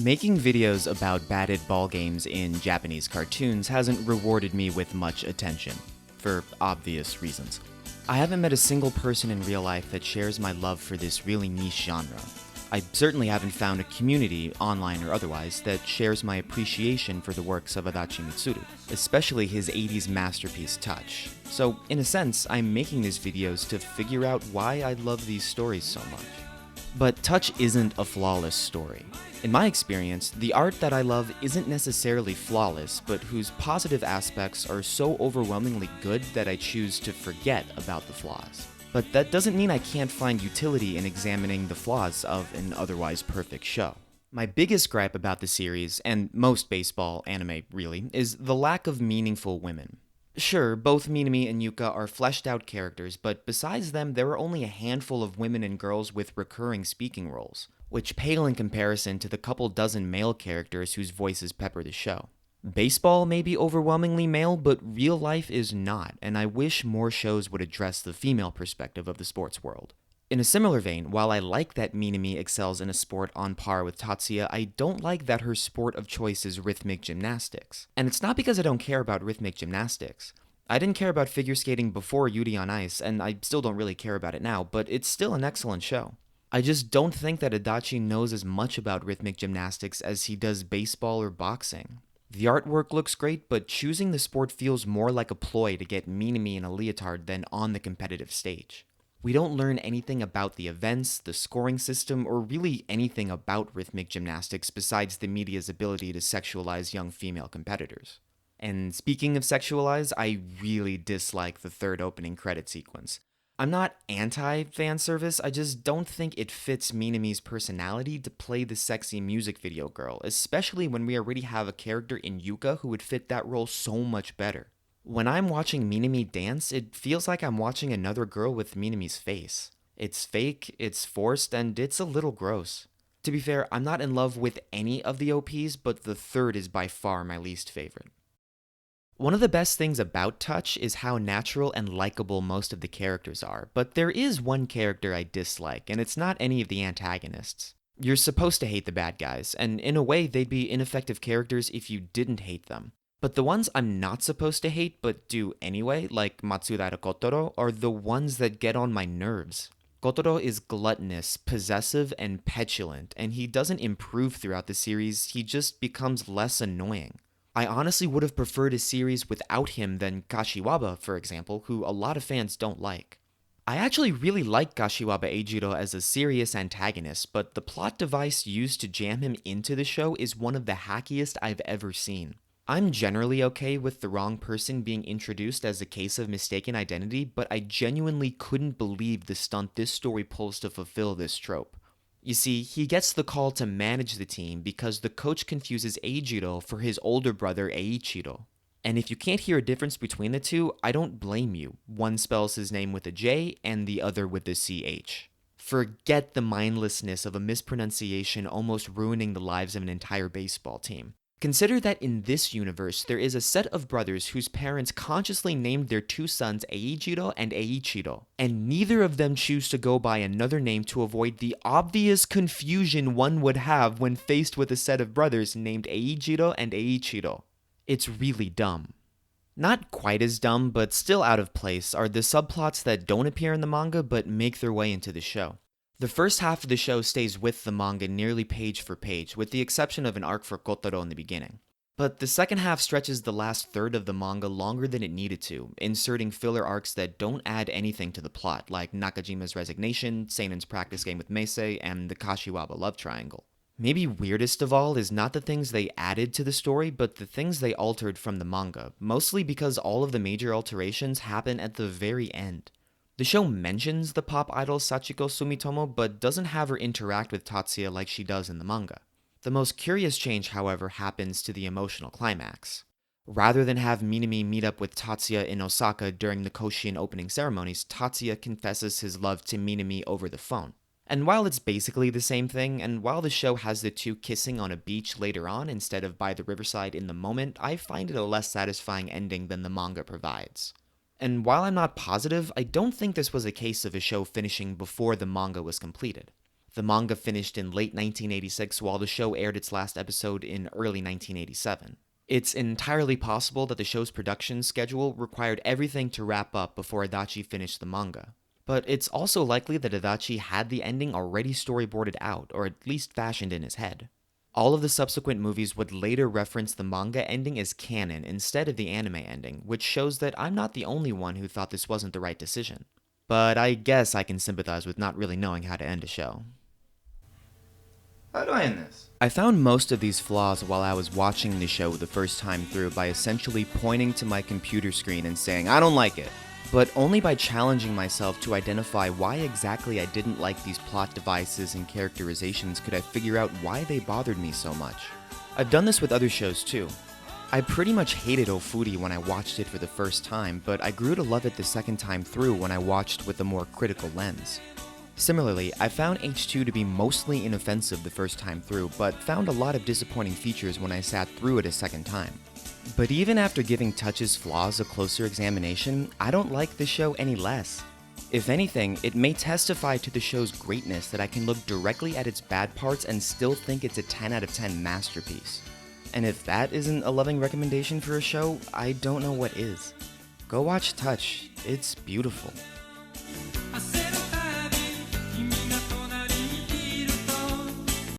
Making videos about batted ball games in Japanese cartoons hasn't rewarded me with much attention, for obvious reasons. I haven't met a single person in real life that shares my love for this really niche genre. I certainly haven't found a community, online or otherwise, that shares my appreciation for the works of Adachi Mitsuru, especially his 80s masterpiece Touch. So, in a sense, I'm making these videos to figure out why I love these stories so much. But Touch isn't a flawless story. In my experience, the art that I love isn't necessarily flawless, but whose positive aspects are so overwhelmingly good that I choose to forget about the flaws. But that doesn't mean I can't find utility in examining the flaws of an otherwise perfect show. My biggest gripe about the series, and most baseball anime really, is the lack of meaningful women. Sure, both Minami and Yuka are fleshed out characters, but besides them, there are only a handful of women and girls with recurring speaking roles, which pale in comparison to the couple dozen male characters whose voices pepper the show. Baseball may be overwhelmingly male, but real life is not, and I wish more shows would address the female perspective of the sports world. In a similar vein, while I like that Minami excels in a sport on par with Tatsuya, I don't like that her sport of choice is rhythmic gymnastics. And it's not because I don't care about rhythmic gymnastics. I didn't care about figure skating before Yuri on Ice, and I still don't really care about it now, but it's still an excellent show. I just don't think that Adachi knows as much about rhythmic gymnastics as he does baseball or boxing. The artwork looks great, but choosing the sport feels more like a ploy to get Minami in a leotard than on the competitive stage. We don't learn anything about the events, the scoring system, or really anything about rhythmic gymnastics besides the media's ability to sexualize young female competitors. And speaking of sexualize, I really dislike the third opening credit sequence. I'm not anti-fan service, I just don't think it fits Minami's personality to play the sexy music video girl, especially when we already have a character in Yuka who would fit that role so much better. When I'm watching Minami dance, it feels like I'm watching another girl with Minami's face. It's fake, it's forced, and it's a little gross. To be fair, I'm not in love with any of the OPs, but the third is by far my least favorite. One of the best things about Touch is how natural and likable most of the characters are, but there is one character I dislike, and it's not any of the antagonists. You're supposed to hate the bad guys, and in a way they'd be ineffective characters if you didn't hate them. But the ones I'm not supposed to hate but do anyway, like Matsuda and Kotaro, are the ones that get on my nerves. Kotaro is gluttonous, possessive, and petulant, and he doesn't improve throughout the series, he just becomes less annoying. I honestly would have preferred a series without him than Kashiwaba, for example, who a lot of fans don't like. I actually really like Kashiwaba Eijiro as a serious antagonist, but the plot device used to jam him into the show is one of the hackiest I've ever seen. I'm generally okay with the wrong person being introduced as a case of mistaken identity, but I genuinely couldn't believe the stunt this story pulls to fulfill this trope. You see, he gets the call to manage the team because the coach confuses Eijiro for his older brother Eiichiro. And if you can't hear a difference between the two, I don't blame you. One spells his name with a J and the other with a CH. Forget the mindlessness of a mispronunciation almost ruining the lives of an entire baseball team. Consider that in this universe, there is a set of brothers whose parents consciously named their two sons Eijiro and Eiichiro, and neither of them choose to go by another name to avoid the obvious confusion one would have when faced with a set of brothers named Eijiro and Eiichiro. It's really dumb. Not quite as dumb, but still out of place, are the subplots that don't appear in the manga but make their way into the show. The first half of the show stays with the manga nearly page for page, with the exception of an arc for Kotaro in the beginning. But the second half stretches the last third of the manga longer than it needed to, inserting filler arcs that don't add anything to the plot, like Nakajima's resignation, Seinen's practice game with Meisei, and the Kashiwaba love triangle. Maybe weirdest of all is not the things they added to the story, but the things they altered from the manga, mostly because all of the major alterations happen at the very end. The show mentions the pop idol Sachiko Sumitomo, but doesn't have her interact with Tatsuya like she does in the manga. The most curious change, however, happens to the emotional climax. Rather than have Minami meet up with Tatsuya in Osaka during the Koshien opening ceremonies, Tatsuya confesses his love to Minami over the phone. And while it's basically the same thing, and while the show has the two kissing on a beach later on instead of by the riverside in the moment, I find it a less satisfying ending than the manga provides. And while I'm not positive, I don't think this was a case of a show finishing before the manga was completed. The manga finished in late 1986 while the show aired its last episode in early 1987. It's entirely possible that the show's production schedule required everything to wrap up before Adachi finished the manga. But it's also likely that Adachi had the ending already storyboarded out, or at least fashioned in his head. All of the subsequent movies would later reference the manga ending as canon instead of the anime ending, which shows that I'm not the only one who thought this wasn't the right decision. But I guess I can sympathize with not really knowing how to end a show. How do I end this? I found most of these flaws while I was watching the show the first time through by essentially pointing to my computer screen and saying, I don't like it. But only by challenging myself to identify why exactly I didn't like these plot devices and characterizations could I figure out why they bothered me so much. I've done this with other shows too. I pretty much hated Ofuri when I watched it for the first time, but I grew to love it the second time through when I watched with a more critical lens. Similarly, I found H2 to be mostly inoffensive the first time through, but found a lot of disappointing features when I sat through it a second time. But even after giving Touch's flaws a closer examination, I don't like the show any less. If anything, it may testify to the show's greatness that I can look directly at its bad parts and still think it's a 10 out of 10 masterpiece. And if that isn't a loving recommendation for a show, I don't know what is. Go watch Touch, it's beautiful.